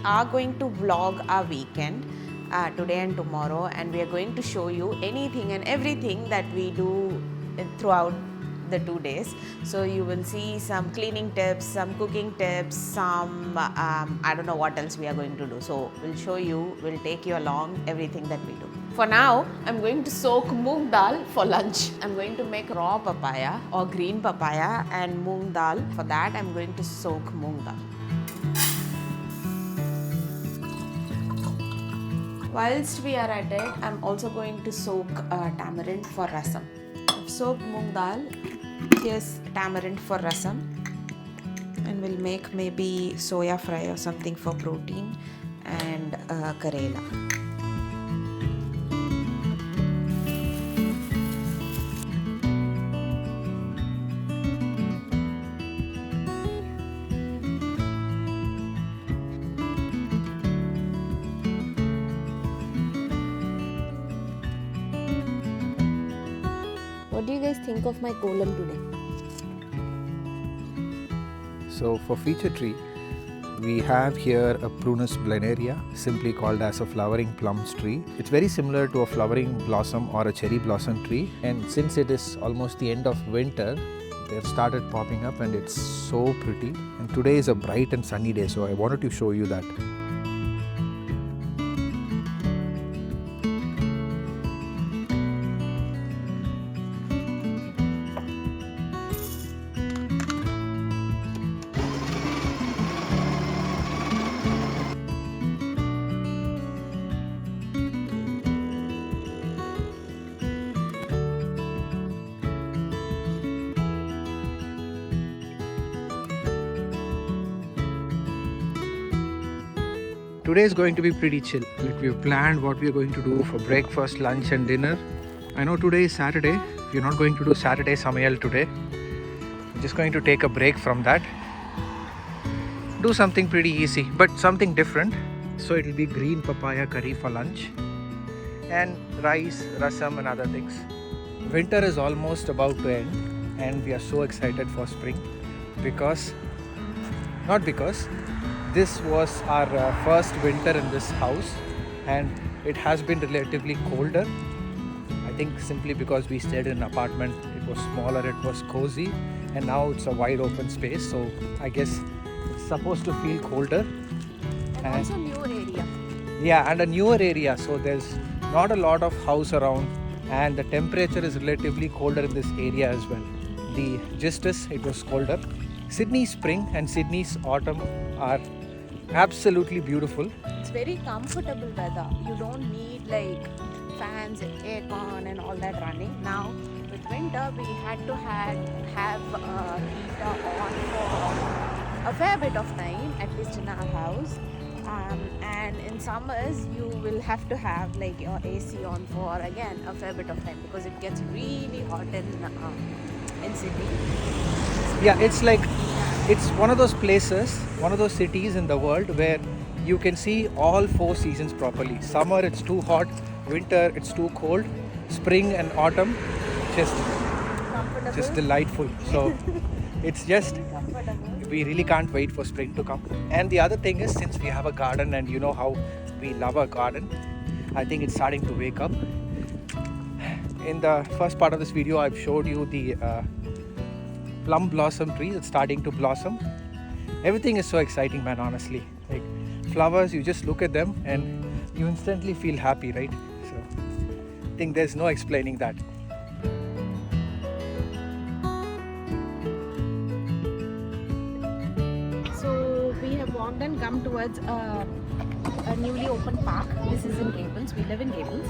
are going to vlog our weekend today and tomorrow, and we are going to show you anything and everything that we do throughout the 2 days. So you will see some cleaning tips, some cooking tips, some I don't know what else we are going to do. So we'll show you, we'll take you along everything that we do. For now, I'm going to soak moong dal for lunch. I'm going to make raw papaya or green papaya and moong dal. For that, I'm going to soak moong dal. Whilst we are at it, I'm also going to soak tamarind for rasam. I've soaked moong dal. Here's tamarind for rasam, and we'll make maybe soya fry or something for protein, and karela. What do you guys think of my kolam today? So for feature tree, we have here a Prunus blenaria, simply called as a flowering plums tree. It's very similar to a flowering blossom or a cherry blossom tree, and since it is almost the end of winter, they've started popping up and it's so pretty. And today is a bright and sunny day, so I wanted to show you that. Today is going to be pretty chill. We've planned what we're going to do for breakfast, lunch and dinner. I know today is Saturday. We're not going to do Saturday Samayal today. We're just going to take a break from that. Do something pretty easy, but something different. So it'll be green papaya curry for lunch and rice, rasam and other things. Winter is almost about to end and we are so excited for spring because this was our first winter in this house and it has been relatively colder. I think simply because we stayed in an apartment, it was smaller, it was cozy, and now it's a wide open space, so I guess it's supposed to feel colder. And also newer area. Yeah, and a newer area, so there's not a lot of house around and the temperature is relatively colder in this area as well. The gist is it was colder. Sydney spring and Sydney's autumn are absolutely beautiful. It's very comfortable weather. You don't need like fans, aircon and all that running. Now with winter we had to have a heater on for a fair bit of time, at least in our house. And in summers you will have to have like your AC on for again a fair bit of time because it gets really hot in Sydney. Yeah, it's one of those places, one of those cities in the world where you can see all 4 seasons properly. Summer it's too hot, winter it's too cold, spring and autumn just delightful. So it's just we really can't wait for spring to come. And the other thing is, since we have a garden and you know how we love our garden, I think it's starting to wake up. In the first part of this video I've showed you the plum blossom tree that's starting to blossom. Everything is so exciting, man, honestly. Like flowers, you just look at them and you instantly feel happy, right? So I think there's no explaining that. So we have walked and come towards a newly opened park. This is in Gables. We live in Gables.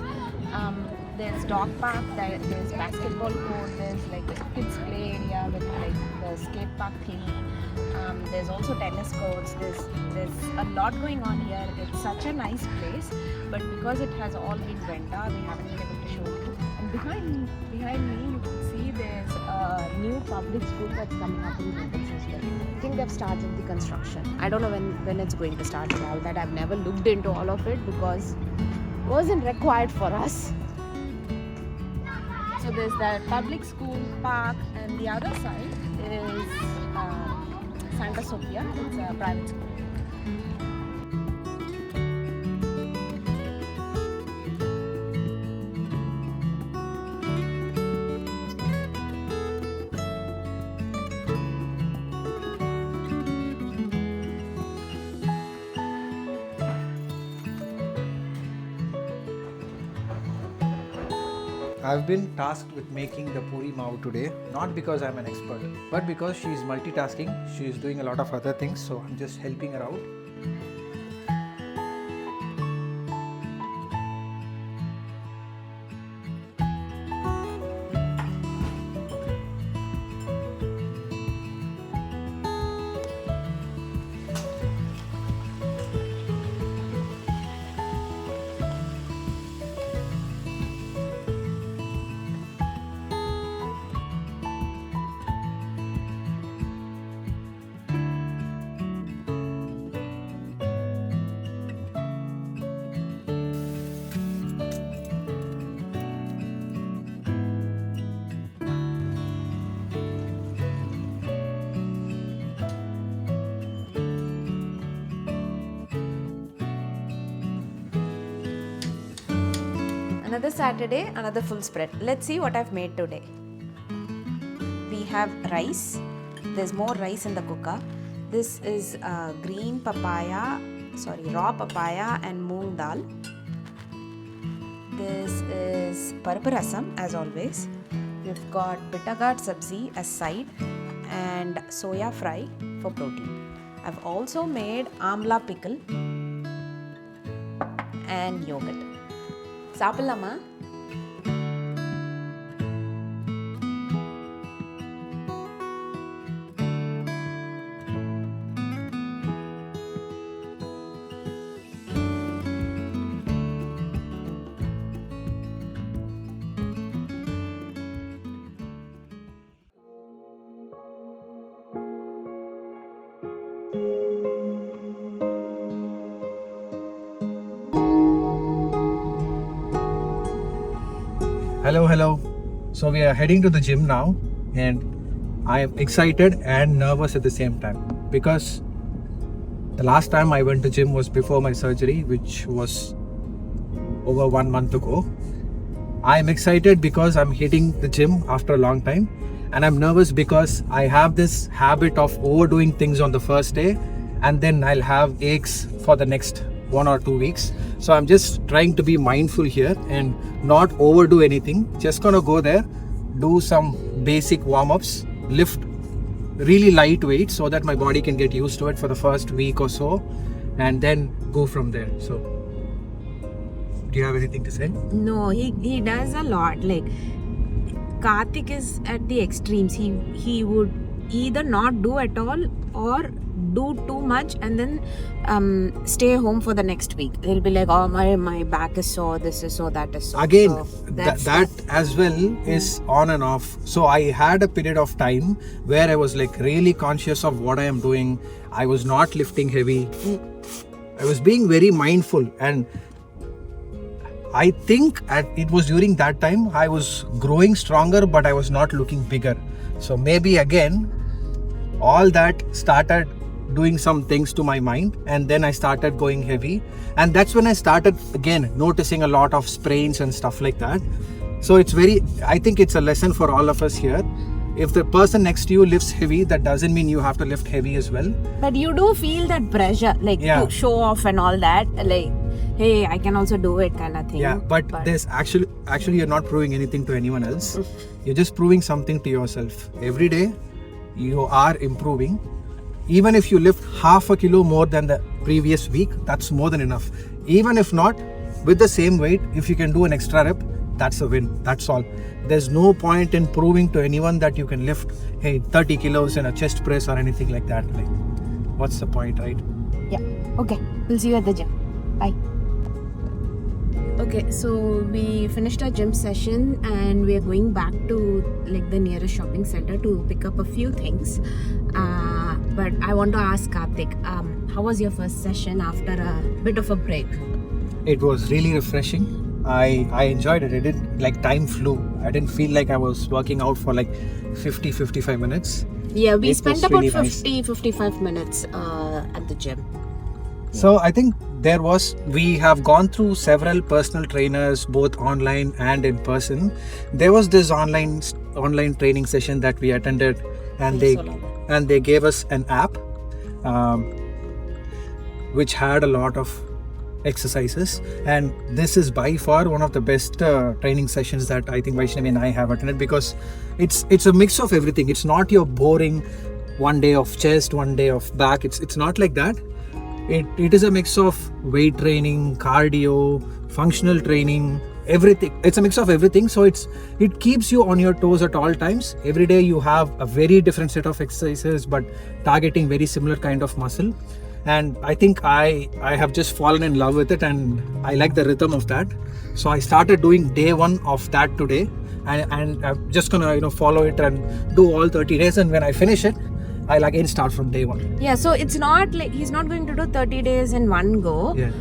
There's dog park, there's basketball court, there's like a kids play area with like the skate park thing. There's also tennis courts. There's a lot going on here. It's such a nice place, but because it has all been winter, we haven't been able to show you. And behind me, you can see there's a new public school that's coming up in Gables as well. I think they've started the construction. I don't know when it's going to start and all that. I've never looked into all of it because it wasn't required for us. So there's the public school park, and the other side is Santa Sophia. It's a private school. I've been tasked with making the puri maav today, not because I'm an expert, but because she's multitasking. She's doing a lot of other things, so I'm just helping her out. Another Saturday, another full spread. Let's see what I've made today. We have rice. There's more rice in the cooker. This is raw papaya and moong dal. This is paruppu rasam as always. We've got bitter gourd sabzi as side and soya fry for protein. I've also made amla pickle and yogurt. சாப்பிடலாமா? Hello. So we are heading to the gym now, and I am excited and nervous at the same time because the last time I went to gym was before my surgery, which was over 1 month ago. I am excited because I'm hitting the gym after a long time, and I'm nervous because I have this habit of overdoing things on the first day, and then I'll have aches for the next 1 or 2 weeks. So I'm just trying to be mindful here and not overdo anything. Just gonna go there, do some basic warm-ups, lift really light weight so that my body can get used to it for the first week or so, and then go from there. So do you have anything to say? No, he does a lot. Like Karthik is at the extremes. He would either not do at all or do too much and then stay home for the next week. He'll be like, oh, my back is sore, this is sore, that is sore. Again, so that as well is on and off. So I had a period of time where I was like really conscious of what I am doing. I was not lifting heavy. I was being very mindful, and I think it was during that time I was growing stronger, but I was not looking bigger. So maybe again, all that started doing some things to my mind, and then I started going heavy, and that's when I started again noticing a lot of sprains and stuff like that. So I think it's a lesson for all of us here. If the person next to you lifts heavy, that doesn't mean you have to lift heavy as well. But you do feel that pressure, like to show off and all that, like, hey, I can also do it kind of thing. Yeah, but there's actually you're not proving anything to anyone else. You're just proving something to yourself. Every day you are improving. Even if you lift half a kilo more than the previous week, that's more than enough. Even if not, with the same weight, if you can do an extra rep, that's a win. That's all. There's no point in proving to anyone that you can lift 30 kilos in a chest press or anything like that. Like, what's the point, right? Yeah. Okay. We'll see you at the gym. Bye. Okay, so we finished our gym session and we are going back to like the nearest shopping center to pick up a few things. But I want to ask Karthik, how was your first session after a bit of a break? It was really refreshing. I enjoyed it. It didn't, like, time flew. I didn't feel like I was working out for like 50-55 minutes. Yeah, we spent about really 50-55 minutes at the gym. So I think we have gone through several personal trainers, both online and in person. There was this online training session that we attended, and they gave us an app which had a lot of exercises, and this is by far one of the best training sessions that I think Vaishnavi and I have attended, because it's a mix of everything. It's not your boring one day of chest, one day of back. It's not like that. It is a mix of weight training, cardio, functional training, everything. It's a mix of everything, so it keeps you on your toes at all times. Every day you have a very different set of exercises, but targeting very similar kind of muscle. And I think I have just fallen in love with it, and I like the rhythm of that. So I started doing day 1 of that today, and I'm just gonna follow it and do all 30 days, and when I finish it, I'll again start from day 1. Yeah, so it's not like he's not going to do 30 days in one go. Yeah.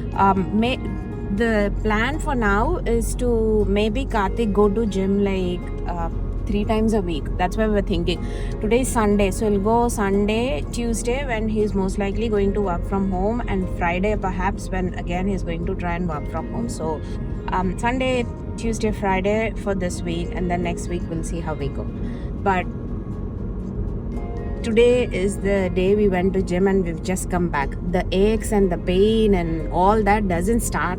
The plan for now is to maybe Karthik go to gym like 3 times a week. That's why we're thinking. Today is Sunday, so he'll go Sunday, Tuesday when he's most likely going to work from home, and Friday perhaps when again he's going to try and work from home. So Sunday, Tuesday, Friday for this week, and then next week we'll see how we go. But today is the day we went to gym and we've just come back. The aches and the pain and all that doesn't start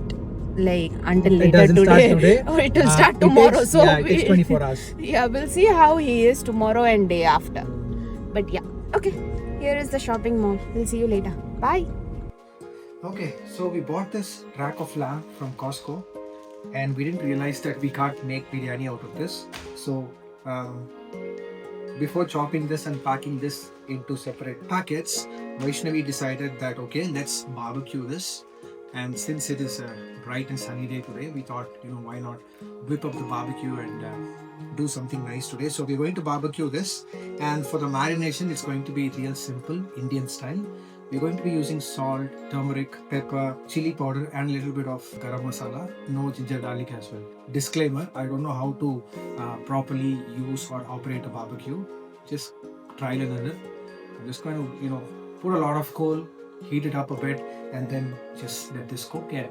like until later today. Or it will start tomorrow. It takes 24 hours. Yeah, we'll see how he is tomorrow and day after. But yeah, okay. Here is the shopping mall. We'll see you later. Bye. Okay, so we bought this rack of lamb from Costco, and we didn't realize that we can't make biryani out of this. So before chopping this and packing this into separate packets, Vaishnavi decided that okay, let's barbecue this. And since it is a bright and sunny day today, we thought, why not whip up the barbecue and do something nice today. So we're going to barbecue this, and for the marination, it's going to be real simple, Indian style. We're going to be using salt, turmeric, pepper, chili powder, and a little bit of garam masala. No ginger garlic as well. Disclaimer, I don't know how to properly use or operate a barbecue. Just trial and error. I'm just going to, put a lot of coal, heat it up a bit, and then just let this cook. Yeah,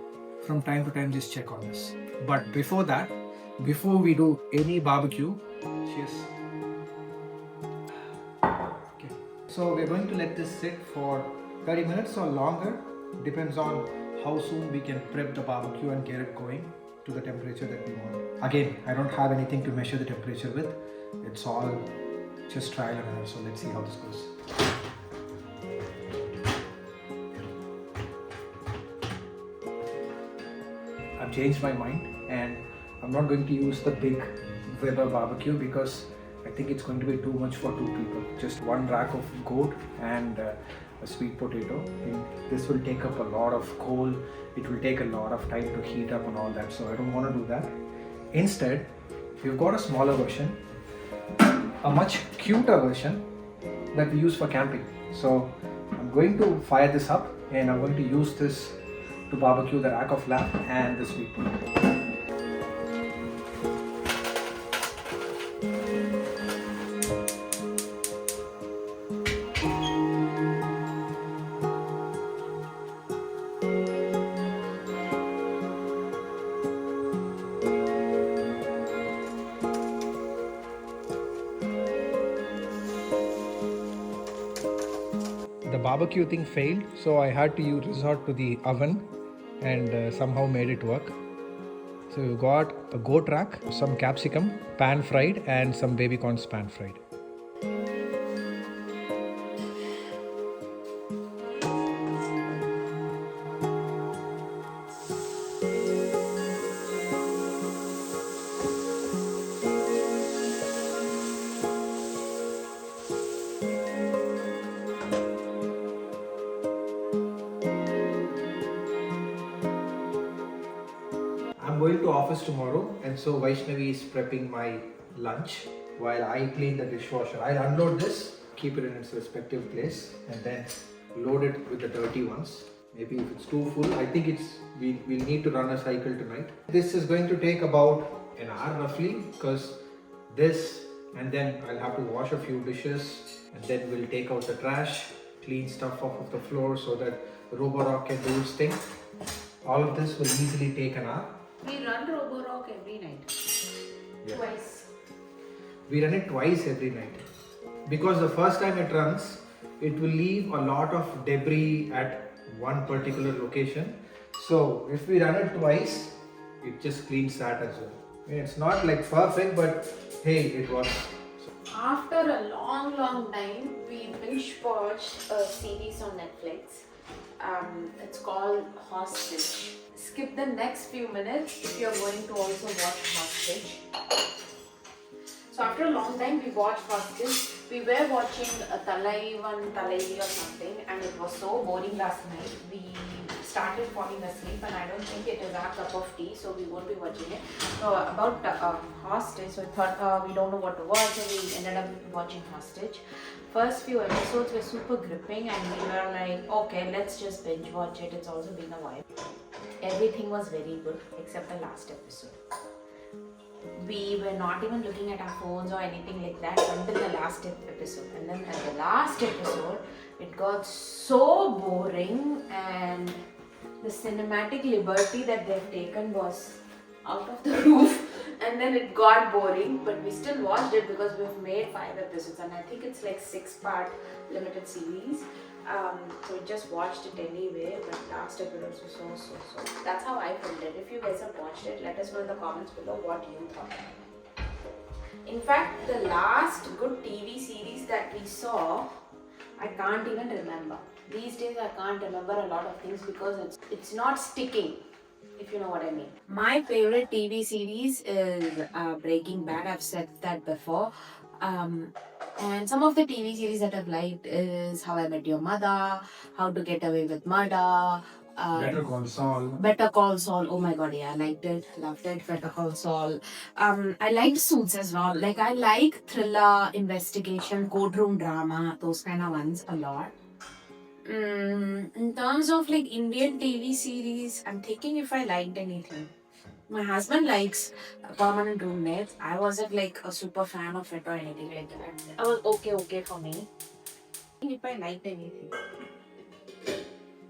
from time to time, just check on this. But before that, before we do any barbecue, cheers. Okay. So we're going to let this sit for 30 minutes or longer. Depends on how soon we can prep the barbecue and get it going to the temperature that we want. Again, I don't have anything to measure the temperature with. It's all just trial and error. So let's see how this goes. I've changed my mind, and I'm not going to use the big Weber barbecue because I think it's going to be too much for 2 people. Just 1 rack of goat and a sweet potato. This will take up a lot of coal. It will take a lot of time to heat up and all that. So I don't want to do that. Instead, we've got a smaller version, a much cuter version that we use for camping. So I'm going to fire this up, and I'm going to use this to barbecue the rack of lamb and the sweet potato. The barbecue thing failed, so I had to resort to the oven and somehow made it work. So you got a goat rack, some capsicum pan fried, and some baby corns pan fried. I'm going to office tomorrow, and so Vaishnavi is prepping my lunch while I clean the dishwasher. I'll unload this, keep it in its respective place, and then load it with the dirty ones. Maybe if it's too full, I think we'll need to run a cycle tonight. This is going to take about an hour roughly, because this, and then I'll have to wash a few dishes, and then we'll take out the trash, clean stuff off of the floor so that Roborock can do its thing. All of this will easily take an hour. We run Roborock every night. Yeah. Twice. We run it twice every night. Because the first time it runs, it will leave a lot of debris at one particular location. So if we run it twice, it just cleans that as well. I mean, it's not like perfect, but hey, it works. After a long time, we binge watched a series on Netflix. It's called Hostage. Skip the next few minutes if you're going to also watch Hostage. So after a long time, we watched Hostage. We were watching a Talaivan Talaivi or something, and it was so boring last night. We started falling asleep, and I don't think it is our cup of tea, so we won't be watching it. So about Hostage, so we thought we don't know what to watch, so we ended up watching Hostage. First few episodes were super gripping, and we were like, okay, let's just binge watch it. It's also been a while. Everything was very good except the last episode. We were not even looking at our phones or anything like that until the last episode. And then at the last episode, it got so boring, and the cinematic liberty that they've taken was out of the roof. And then it got boring, but we still watched it because we've made 5 episodes, and I think it's like 6-part limited series. So we just watched it anyway, but last episode was so. That's how I felt it. If you guys have watched it, let us know in the comments below what you thought. In fact, the last good TV series that we saw, I can't even remember. These days I can't remember a lot of things because it's not sticking, if you know what I mean. My favorite TV series is Breaking Bad. I've said that before. And some of the TV series that I've liked is How I Met Your Mother, How to Get Away with Murder, Better Call Saul. Better Call Saul. Oh my god, yeah, I liked it, loved it. Better Call Saul. I liked Suits as well. Like, I like thriller, investigation, courtroom drama, those kind of ones a lot. In terms of like Indian TV series, I'm thinking if I liked anything. My husband likes Permanent Roommates. I wasn't like a super fan of it or anything like that. I was okay for me. If I liked anything.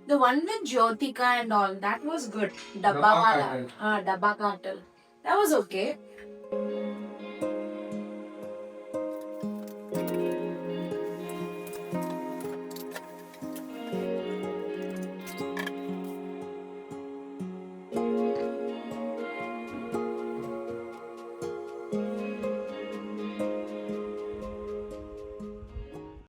The one with Jyotika and all, that was good. Dabba Wala. Dabba Cartel. That was okay.